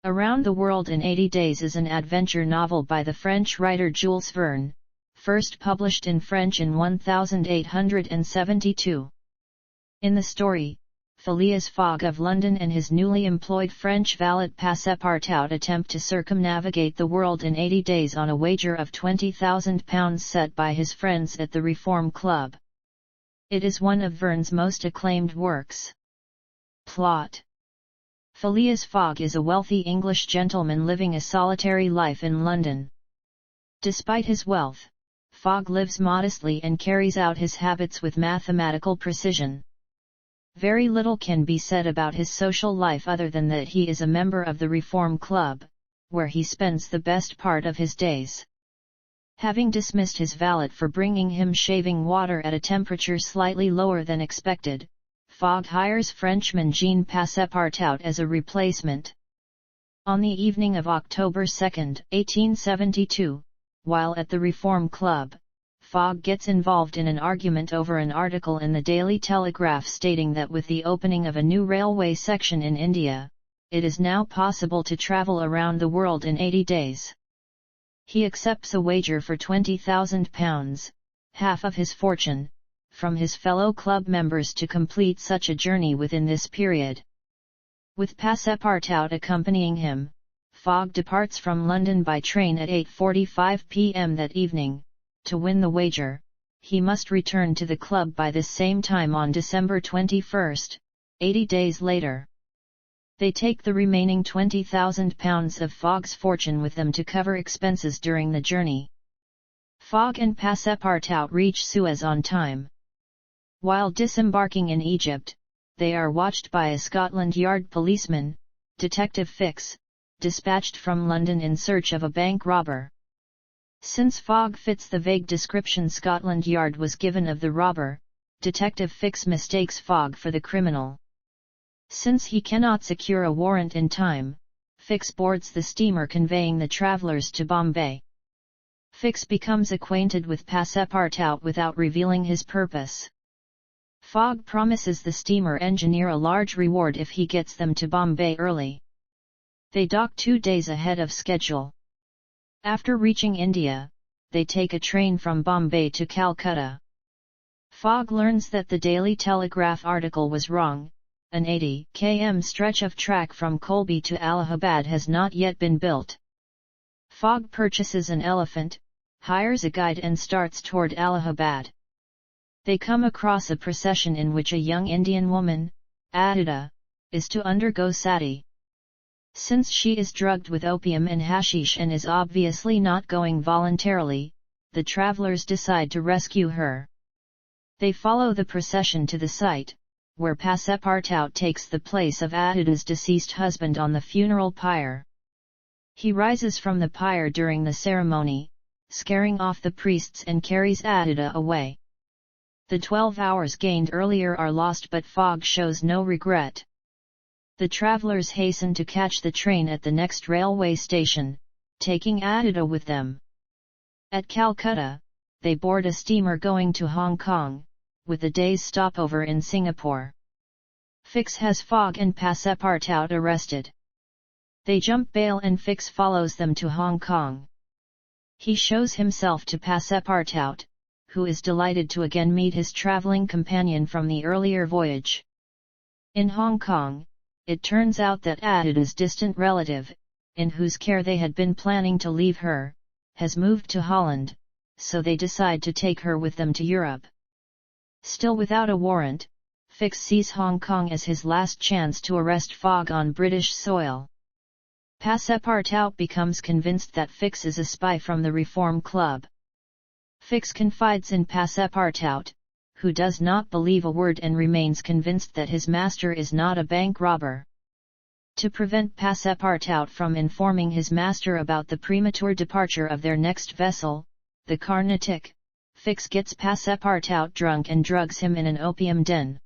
Around the World in 80 Days is an adventure novel by the French writer Jules Verne, first published in French in 1872. In the story, Phileas Fogg of London and his newly employed French valet Passepartout attempt to circumnavigate the world in 80 days on a wager of £20,000 set by his friends at the Reform Club. It is one of Verne's most acclaimed works. Plot: Phileas Fogg is a wealthy English gentleman living a solitary life in London. Despite his wealth, Fogg lives modestly and carries out his habits with mathematical precision. Very little can be said about his social life other than that he is a member of the Reform Club, where he spends the best part of his days. Having dismissed his valet for bringing him shaving water at a temperature slightly lower than expected, Fogg hires Frenchman Jean Passepartout as a replacement. On the evening of October 2, 1872, while at the Reform Club, Fogg gets involved in an argument over an article in the Daily Telegraph stating that with the opening of a new railway section in India, it is now possible to travel around the world in 80 days. He accepts a wager for £20,000, half of his fortune, from his fellow club members to complete such a journey within this period. With Passepartout accompanying him, Fogg departs from London by train at 8:45 p.m. that evening. To win the wager, he must return to the club by this same time on December 21, 80 days later. They take the remaining £20,000 of Fogg's fortune with them to cover expenses during the journey. Fogg and Passepartout reach Suez on time. While disembarking in Egypt, they are watched by a Scotland Yard policeman, Detective Fix, dispatched from London in search of a bank robber. Since Fogg fits the vague description Scotland Yard was given of the robber, Detective Fix mistakes Fogg for the criminal. Since he cannot secure a warrant in time, Fix boards the steamer conveying the travelers to Bombay. Fix becomes acquainted with Passepartout without revealing his purpose. Fogg promises the steamer engineer a large reward if he gets them to Bombay early. They dock 2 days ahead of schedule. After reaching India, they take a train from Bombay to Calcutta. Fogg learns that the Daily Telegraph article was wrong. An 80 km stretch of track from Colby to Allahabad has not yet been built. Fogg purchases an elephant, hires a guide and starts toward Allahabad. They come across a procession in which a young Indian woman, Aditya, is to undergo sati. Since she is drugged with opium and hashish and is obviously not going voluntarily, the travelers decide to rescue her. They follow the procession to the site, where Passepartout takes the place of Aditya's deceased husband on the funeral pyre. He rises from the pyre during the ceremony, scaring off the priests and carries Aditya away. The 12 hours gained earlier are lost, but Fogg shows no regret. The travelers hasten to catch the train at the next railway station, taking Aditya with them. At Calcutta, they board a steamer going to Hong Kong, with a day's stopover in Singapore. Fix has Fogg and Passepartout arrested. They jump bail and Fix follows them to Hong Kong. He shows himself to Passepartout, who is delighted to again meet his traveling companion from the earlier voyage. In Hong Kong, it turns out that Aditya's distant relative, in whose care they had been planning to leave her, has moved to Holland, so they decide to take her with them to Europe. Still without a warrant, Fix sees Hong Kong as his last chance to arrest Fogg on British soil. Passepartout becomes convinced that Fix is a spy from the Reform Club. Fix confides in Passepartout, who does not believe a word and remains convinced that his master is not a bank robber. To prevent Passepartout from informing his master about the premature departure of their next vessel, the Carnatic, Fix gets Passepartout drunk and drugs him in an opium den.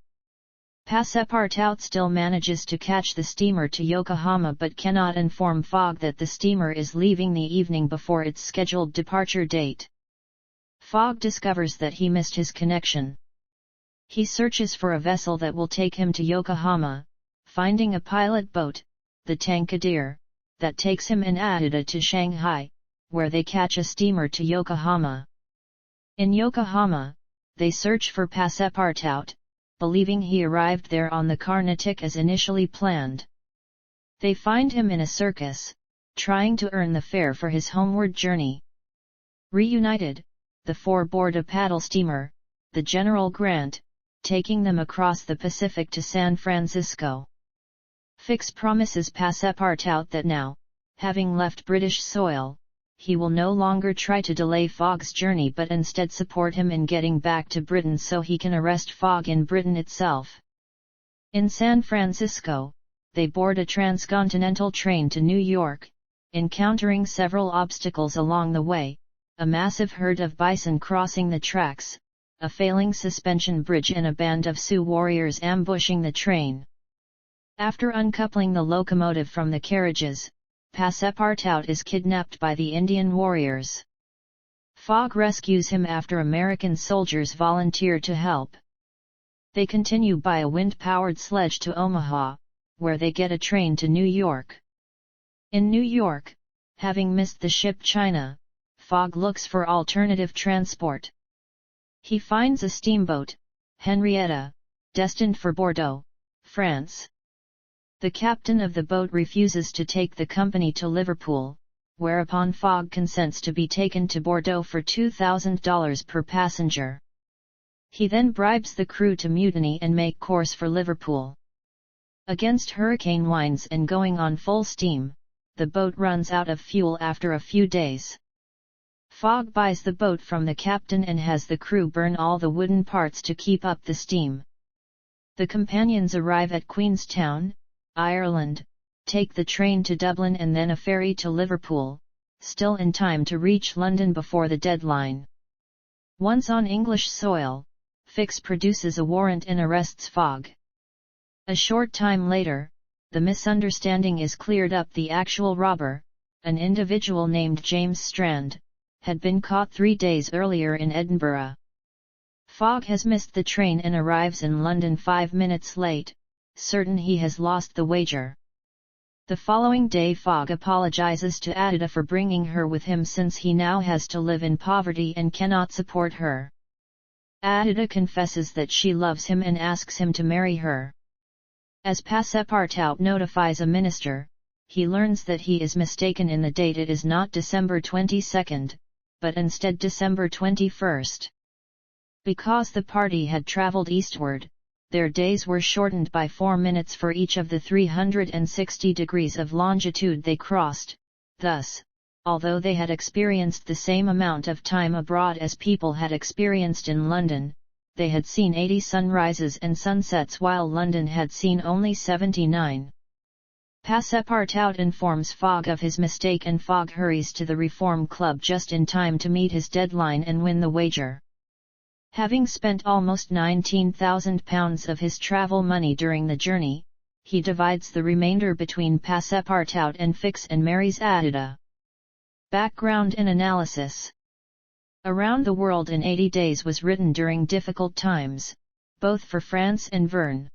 Passepartout still manages to catch the steamer to Yokohama but cannot inform Fogg that the steamer is leaving the evening before its scheduled departure date. Fogg discovers that he missed his connection. He searches for a vessel that will take him to Yokohama, finding a pilot boat, the Tankadere, that takes him and Adida to Shanghai, where they catch a steamer to Yokohama. In Yokohama, they search for Passepartout, believing he arrived there on the Carnatic as initially planned. They find him in a circus, trying to earn the fare for his homeward journey. Reunited, the four board a paddle steamer, the General Grant, taking them across the Pacific to San Francisco. Fix promises Passepartout that now, having left British soil, he will no longer try to delay Fogg's journey but instead support him in getting back to Britain so he can arrest Fogg in Britain itself. In San Francisco, they board a transcontinental train to New York, encountering several obstacles along the way, a massive herd of bison crossing the tracks, a failing suspension bridge and a band of Sioux warriors ambushing the train. After uncoupling the locomotive from the carriages, Passepartout is kidnapped by the Indian warriors. Fogg rescues him after American soldiers volunteer to help. They continue by a wind-powered sledge to Omaha, where they get a train to New York. In New York, having missed the ship China, Fogg looks for alternative transport. He finds a steamboat, Henrietta, destined for Bordeaux, France. The captain of the boat refuses to take the company to Liverpool, whereupon Fogg consents to be taken to Bordeaux for $2,000 per passenger. He then bribes the crew to mutiny and make course for Liverpool. Against hurricane winds and going on full steam, the boat runs out of fuel after a few days. Fogg buys the boat from the captain and has the crew burn all the wooden parts to keep up the steam. The companions arrive at Queenstown, Ireland, take the train to Dublin and then a ferry to Liverpool, still in time to reach London before the deadline. Once on English soil, Fix produces a warrant and arrests Fogg. A short time later, the misunderstanding is cleared up. The actual robber, an individual named James Strand, had been caught 3 days earlier in Edinburgh. Fogg has missed the train and arrives in London 5 minutes late, certain he has lost the wager. The following day Fogg apologizes to Adida for bringing her with him since he now has to live in poverty and cannot support her. Adida confesses that she loves him and asks him to marry her. As Passepartout notifies a minister, he learns that he is mistaken in the date. It is not December 22nd, but instead December 21st. Because the party had traveled eastward, their days were shortened by 4 minutes for each of the 360 degrees of longitude they crossed. Thus, although they had experienced the same amount of time abroad as people had experienced in London, they had seen 80 sunrises and sunsets while London had seen only 79. Passepartout informs Fogg of his mistake and Fogg hurries to the Reform Club just in time to meet his deadline and win the wager. Having spent almost £19,000 of his travel money during the journey, he divides the remainder between Passepartout and Fix and marries Adida. Background and analysis. Around the World in 80 Days was written during difficult times, both for France and Verne.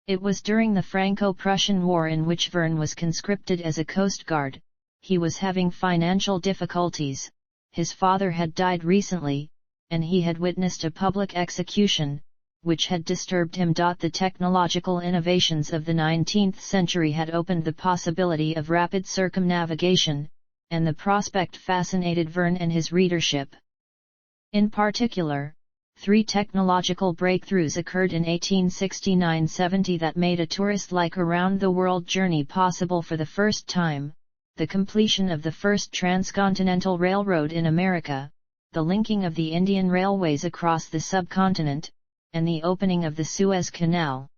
It was during the Franco-Prussian War in which Verne was conscripted as a coast guard. He was having financial difficulties, his father had died recently, and he had witnessed a public execution, which had disturbed him. The technological innovations of the 19th century had opened the possibility of rapid circumnavigation, and the prospect fascinated Verne and his readership. In particular, 3 technological breakthroughs occurred in 1869–70 that made a tourist-like around-the-world journey possible for the first time: the completion of the first transcontinental railroad in America, the linking of the Indian railways across the subcontinent, and the opening of the Suez Canal.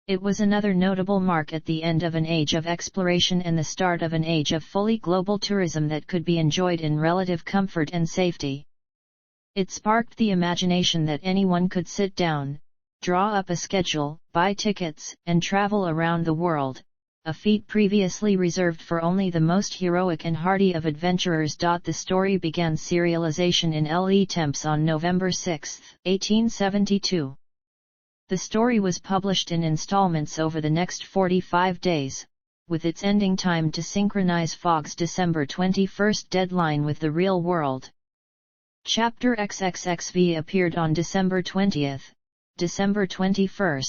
It was another notable mark at the end of an age of exploration and the start of an age of fully global tourism that could be enjoyed in relative comfort and safety. It sparked the imagination that anyone could sit down, draw up a schedule, buy tickets, and travel around the world, a feat previously reserved for only the most heroic and hardy of adventurers. The story began serialization in Le Temps on November 6, 1872. The story was published in installments over the next 45 days, with its ending time to synchronize Fogg's December 21 deadline with the real world. Chapter XXXV appeared on December 20, December 21,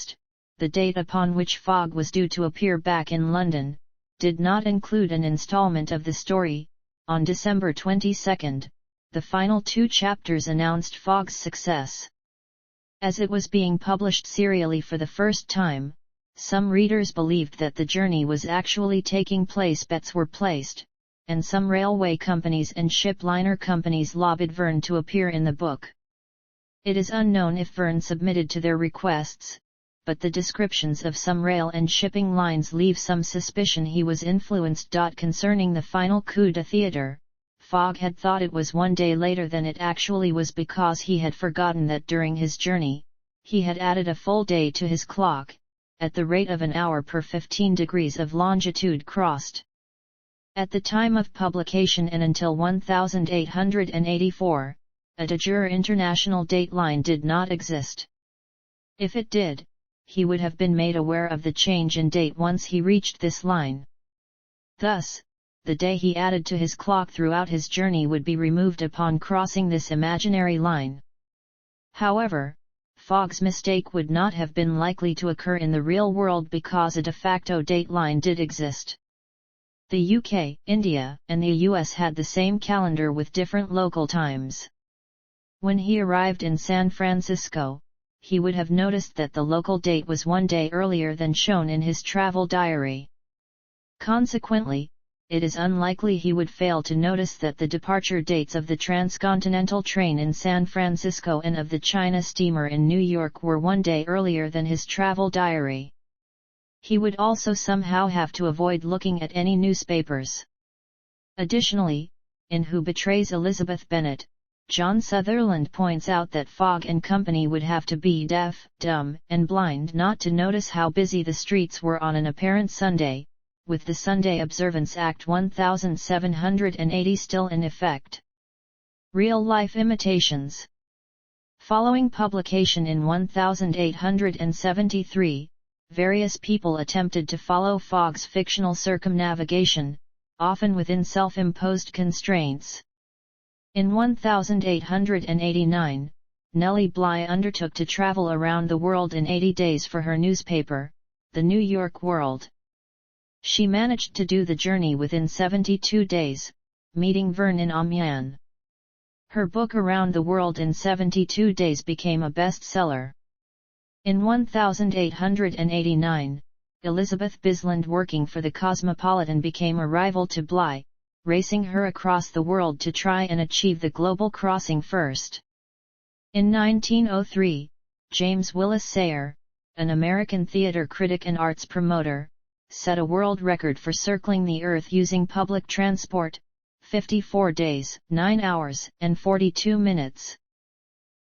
the date upon which Fogg was due to appear back in London, did not include an installment of the story. On December 22, the final 2 chapters announced Fogg's success. As it was being published serially for the first time, some readers believed that the journey was actually taking place. Bets were placed, and some railway companies and ship liner companies lobbied Verne to appear in the book. It is unknown if Verne submitted to their requests, but the descriptions of some rail and shipping lines leave some suspicion he was influenced. Concerning the final coup d'etat, Fogg had thought it was 1 day later than it actually was because he had forgotten that during his journey, he had added a full day to his clock, at the rate of an hour per 15 degrees of longitude crossed. At the time of publication and until 1884, a de jure international dateline did not exist. If it did, he would have been made aware of the change in date once he reached this line. Thus, the day he added to his clock throughout his journey would be removed upon crossing this imaginary line. However, Fogg's mistake would not have been likely to occur in the real world because a de facto dateline did exist. The UK, India, and the US had the same calendar with different local times. When he arrived in San Francisco, he would have noticed that the local date was 1 day earlier than shown in his travel diary. Consequently, it is unlikely he would fail to notice that the departure dates of the transcontinental train in San Francisco and of the China steamer in New York were 1 day earlier than his travel diary. He would also somehow have to avoid looking at any newspapers. Additionally, in Who Betrays Elizabeth Bennet, John Sutherland points out that Fogg and company would have to be deaf, dumb, and blind not to notice how busy the streets were on an apparent Sunday, with the Sunday Observance Act 1780 still in effect. Real-life imitations. Following publication in 1873, various people attempted to follow Fogg's fictional circumnavigation, often within self-imposed constraints. In 1889, Nellie Bly undertook to travel around the world in 80 days for her newspaper, The New York World. She managed to do the journey within 72 days, meeting Verne in Amiens. Her book Around the World in 72 Days became a bestseller. In 1889, Elizabeth Bisland working for the Cosmopolitan became a rival to Bly, racing her across the world to try and achieve the global crossing first. In 1903, James Willis Sayre, an American theater critic and arts promoter, set a world record for circling the Earth using public transport, 54 days, 9 hours, and 42 minutes.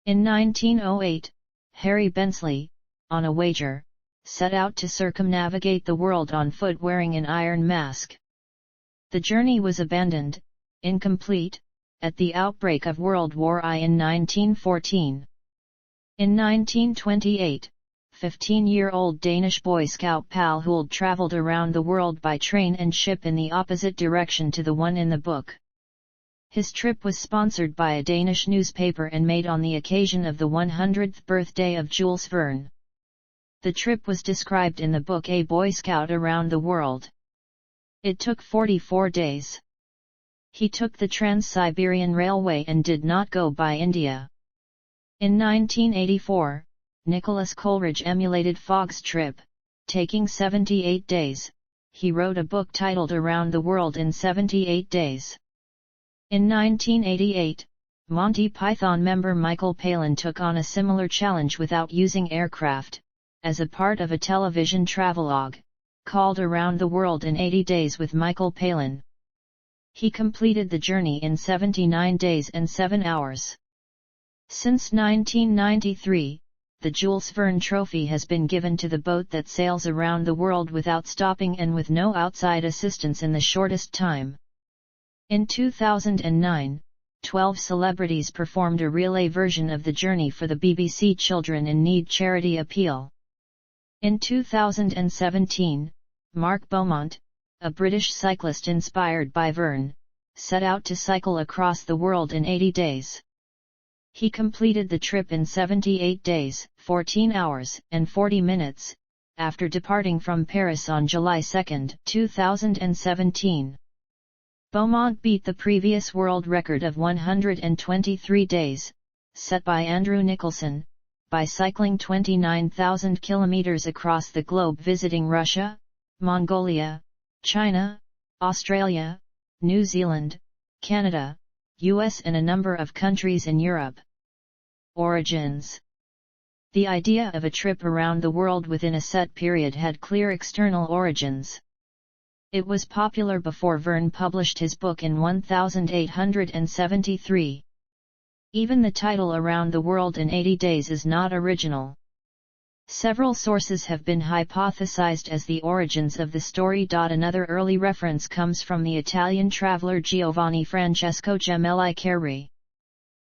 In 1908, Harry Bensley, on a wager, set out to circumnavigate the world on foot wearing an iron mask. The journey was abandoned, incomplete, at the outbreak of World War I in 1914. In 1928, 15-year-old Danish Boy Scout Pal Huld traveled around the world by train and ship in the opposite direction to the one in the book. His trip was sponsored by a Danish newspaper and made on the occasion of the 100th birthday of Jules Verne. The trip was described in the book A Boy Scout Around the World. It took 44 days. He took the Trans-Siberian Railway and did not go by India. In 1984, Nicholas Coleridge emulated Fogg's trip, taking 78 days. He wrote a book titled Around the World in 78 Days. In 1988, Monty Python member Michael Palin took on a similar challenge without using aircraft, as a part of a television travelogue, called Around the World in 80 Days with Michael Palin. He completed the journey in 79 days and 7 hours. Since 1993, the Jules Verne Trophy has been given to the boat that sails around the world without stopping and with no outside assistance in the shortest time. In 2009, 12 celebrities performed a relay version of the journey for the BBC Children in Need charity appeal. In 2017, Mark Beaumont, a British cyclist inspired by Verne, set out to cycle across the world in 80 days. He completed the trip in 78 days, 14 hours, and 40 minutes, after departing from Paris on July 2, 2017. Beaumont beat the previous world record of 123 days, set by Andrew Nicholson, by cycling 29,000 kilometers across the globe visiting Russia, Mongolia, China, Australia, New Zealand, Canada, US and a number of countries in Europe. Origins. The idea of a trip around the world within a set period had clear external origins. It was popular before Verne published his book in 1873. Even the title Around the World in 80 Days is not original. Several sources have been hypothesized as the origins of the story. Another early reference comes from the Italian traveler Giovanni Francesco Gemelli Carri.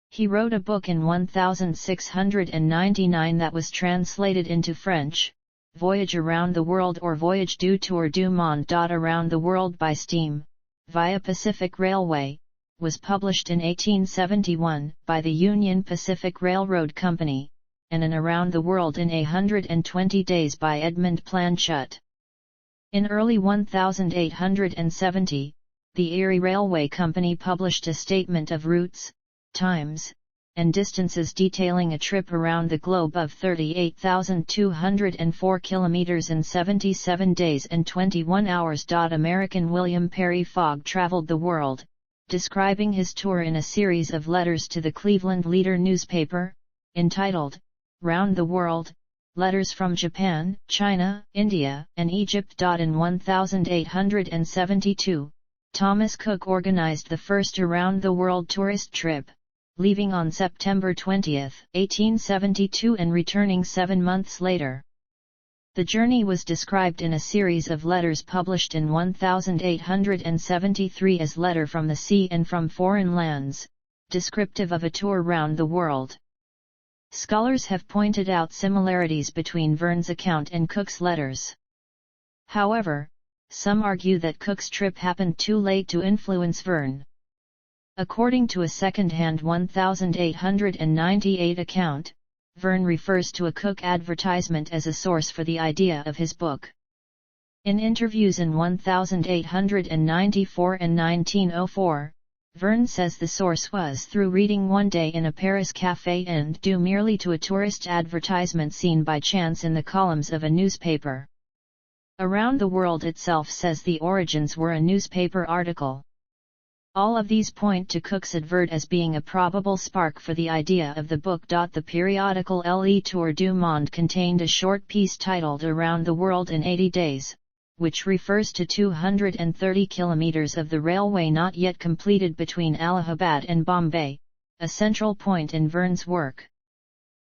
He wrote a book in 1699 that was translated into French, Voyage Around the World or Voyage du Tour du Monde. Around the World by Steam, via Pacific Railway, was published in 1871 by the Union Pacific Railroad Company, and an Around the World in 120 Days by Edmund Planchette. In early 1870, the Erie Railway Company published a statement of routes, times, and distances detailing a trip around the globe of 38,204 kilometers in 77 days and 21 hours. American William Perry Fogg traveled the world, describing his tour in a series of letters to the Cleveland Leader newspaper, entitled, Round the World, Letters from Japan, China, India, and Egypt. In 1872, Thomas Cook organized the first around-the-world tourist trip, leaving on September 20, 1872 and returning 7 months later. The journey was described in a series of letters published in 1873 as Letter from the Sea and from Foreign Lands, descriptive of a tour round the world. Scholars have pointed out similarities between Verne's account and Cook's letters. However, some argue that Cook's trip happened too late to influence Verne. According to a second-hand 1898 account, Verne refers to a Cook advertisement as a source for the idea of his book. In interviews in 1894 and 1904, Verne says the source was through reading one day in a Paris café and due merely to a tourist advertisement seen by chance in the columns of a newspaper. Around the World itself says the origins were a newspaper article. All of these point to Cook's advert as being a probable spark for the idea of the book. The periodical Le Tour du Monde contained a short piece titled Around the World in 80 Days, which refers to 230 kilometers of the railway not yet completed between Allahabad and Bombay, a central point in Verne's work.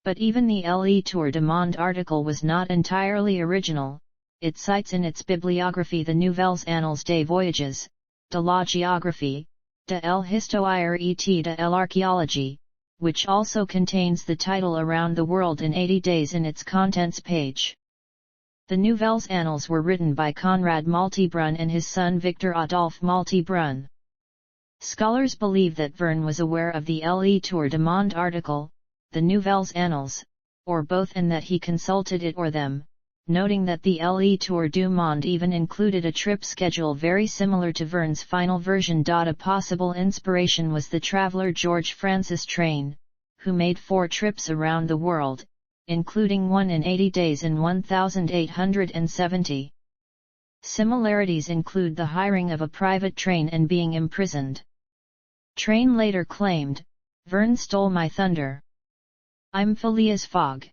But even the Le Tour du Monde article was not entirely original. It cites in its bibliography the Nouvelles Annales des Voyages, de la Géographie, de l'Histoire et de l'Archéologie, which also contains the title Around the World in 80 Days in its contents page. The Nouvelles Annales were written by Conrad Maltebrun and his son Victor Adolphe Maltebrun. Scholars believe that Verne was aware of the Le Tour du Monde article, the Nouvelles Annales, or both, and that he consulted it or them, noting that the Le Tour du Monde even included a trip schedule very similar to Verne's final version. A possible inspiration was the traveler George Francis Train, who made 4 trips around the world, including one in 80 days in 1870. Similarities include the hiring of a private train and being imprisoned. Train later claimed, "Verne stole my thunder. I'm Phileas Fogg."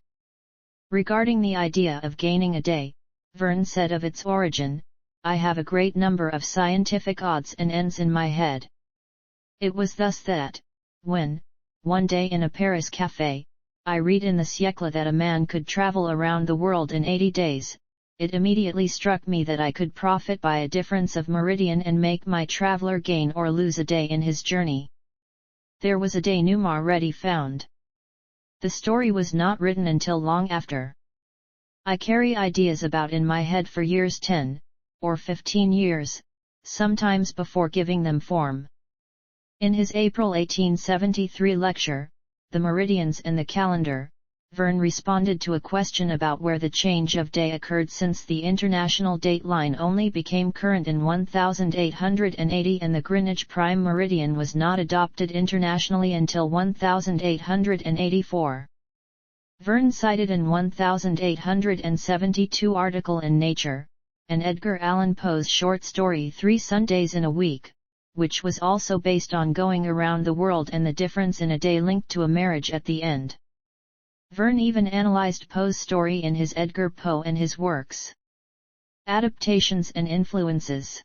Regarding the idea of gaining a day, Verne said of its origin, "I have a great number of scientific odds and ends in my head." It was thus that, when, one day in a Paris café, I read in the Siècle that a man could travel around the world in 80 days, it immediately struck me that I could profit by a difference of meridian and make my traveler gain or lose a day in his journey. There was a denouement ready found. The story was not written until long after. I carry ideas about in my head for years 10, or 15 years, sometimes before giving them form. In his April 1873 lecture, The Meridians and the Calendar, Verne responded to a question about where the change of day occurred, since the international dateline only became current in 1880 and the Greenwich Prime Meridian was not adopted internationally until 1884. Verne cited an 1872 article in Nature, and Edgar Allan Poe's short story 3 Sundays in a Week, which was also based on going around the world and the difference in a day linked to a marriage at the end. Verne even analyzed Poe's story in his Edgar Poe and his works. Adaptations and influences.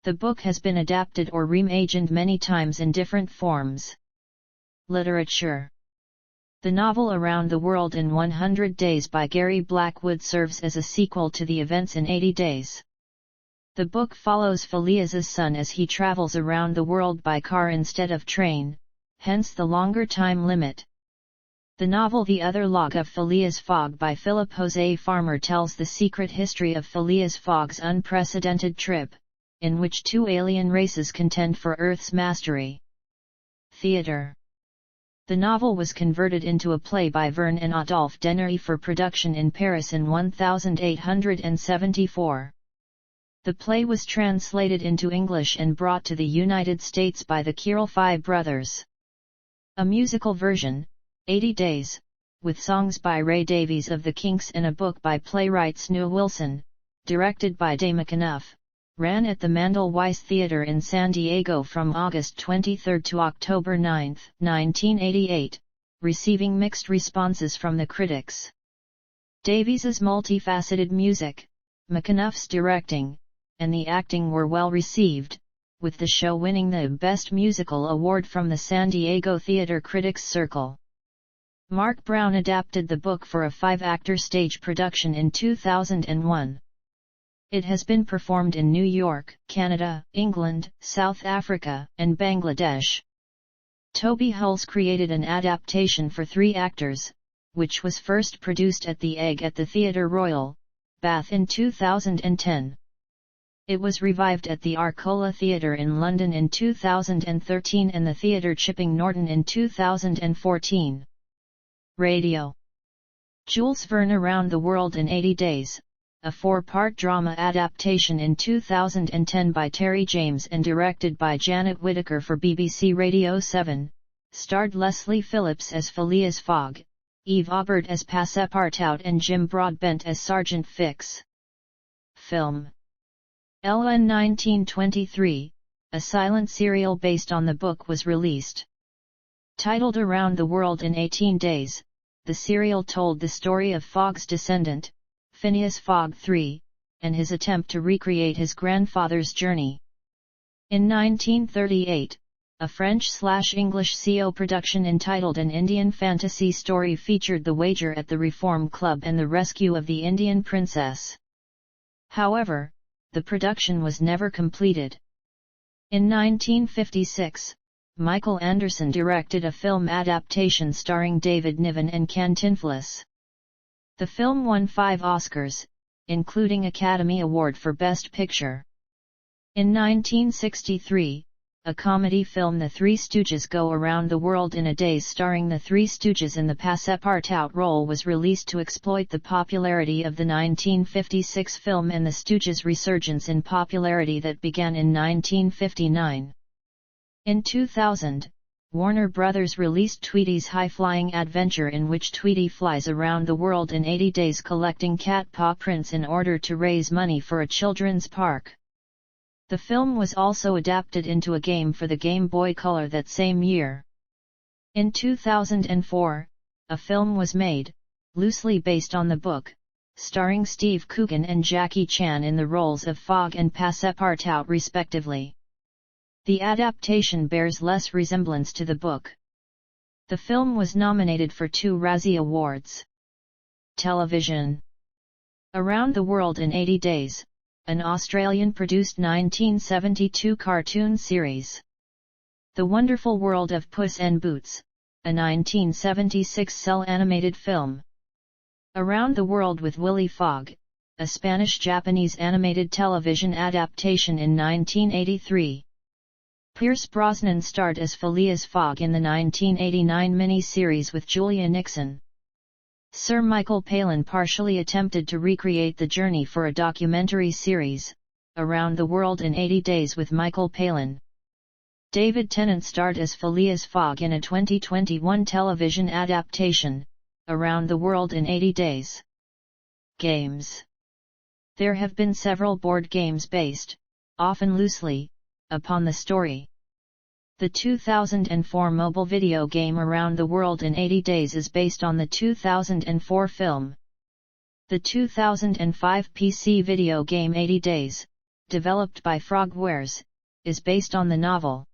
The book has been adapted or reimagined many times in different forms. Literature. The novel Around the World in 100 Days by Gary Blackwood serves as a sequel to the events in 80 Days. The book follows Phileas's son as he travels around the world by car instead of train, hence the longer time limit. The novel The Other Log of Phileas Fogg by Philip Jose Farmer tells the secret history of Phileas Fogg's unprecedented trip, in which two alien races contend for Earth's mastery. Theatre. The novel was converted into a play by Verne and Adolphe Dennery for production in Paris in 1874. The play was translated into English and brought to the United States by the Kiralfy brothers. A musical version, 80 Days, with songs by Ray Davies of the Kinks and a book by playwright Snu Wilson, directed by Day McAnuff, ran at the Mandel Weiss Theater in San Diego from August 23 to October 9, 1988, receiving mixed responses from the critics. Davies's multifaceted music, McAnuff's directing, and the acting were well received, with the show winning the Best Musical Award from the San Diego Theater Critics Circle. Mark Brown adapted the book for a 5-actor stage production in 2001. It has been performed in New York, Canada, England, South Africa, and Bangladesh. Toby Hulse created an adaptation for 3 actors, which was first produced at the Egg at the Theatre Royal, Bath in 2010. It was revived at the Arcola Theatre in London in 2013 and the Theatre Chipping Norton in 2014. Radio. Jules Verne Around the World in 80 Days, a 4-part drama adaptation in 2010 by Terry James and directed by Janet Whittaker for BBC Radio 7, starred Leslie Phillips as Phileas Fogg, Eve Aubert as Passepartout and Jim Broadbent as Sergeant Fix. Film. LN 1923, a silent serial based on the book was released. Titled Around the World in 18 Days, the serial told the story of Fogg's descendant, Phineas Fogg III, and his attempt to recreate his grandfather's journey. In 1938, a French/English CO production entitled An Indian Fantasy Story featured the wager at the Reform Club and the rescue of the Indian princess. However, the production was never completed. In 1956, Michael Anderson directed a film adaptation starring David Niven and Cantinflas. The film won 5 Oscars, including Academy Award for Best Picture. In 1963, a comedy film The Three Stooges Go Around the World in a Day starring the Three Stooges in the Passepartout role was released to exploit the popularity of the 1956 film and the Stooges' resurgence in popularity that began in 1959. In 2000, Warner Bros. Released Tweety's High-Flying Adventure, in which Tweety flies around the world in 80 days collecting cat paw prints in order to raise money for a children's park. The film was also adapted into a game for the Game Boy Color that same year. In 2004, a film was made, loosely based on the book, starring Steve Coogan and Jackie Chan in the roles of Fogg and Passepartout respectively. The adaptation bears less resemblance to the book. The film was nominated for 2 Razzie Awards. Television. Around the World in 80 Days, an Australian-produced 1972 cartoon series. The Wonderful World of Puss in Boots, a 1976 cel animated film. Around the World with Willy Fogg, a Spanish-Japanese animated television adaptation in 1983. Pierce Brosnan starred as Phileas Fogg in the 1989 mini-series with Julia Nixon. Sir Michael Palin partially attempted to recreate the journey for a documentary series, Around the World in 80 Days with Michael Palin. David Tennant starred as Phileas Fogg in a 2021 television adaptation, Around the World in 80 Days. Games. There have been several board games based, often loosely, upon the story. The 2004 mobile video game Around the World in 80 Days is based on the 2004 film. The 2005 PC video game 80 Days, developed by Frogwares, is based on the novel.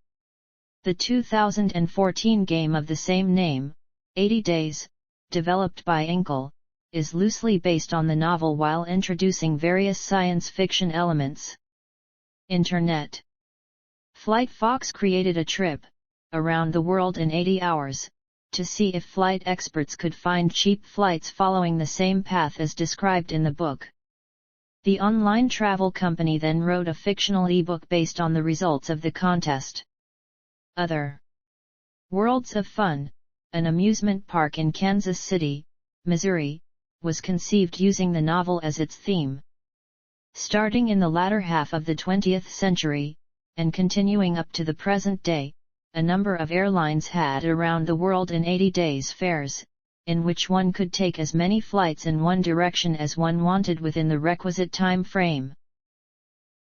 The 2014 game of the same name, 80 Days, developed by Inkle, is loosely based on the novel while introducing various science fiction elements. Internet. Flight Fox created a trip, Around the World in 80 Hours, to see if flight experts could find cheap flights following the same path as described in the book. The online travel company then wrote a fictional ebook based on the results of the contest. Other. Worlds of Fun, an amusement park in Kansas City, Missouri, was conceived using the novel as its theme. Starting in the latter half of the 20th century, and continuing up to the present day, a number of airlines had Around the World in 80 Days fares, in which one could take as many flights in one direction as one wanted within the requisite time frame.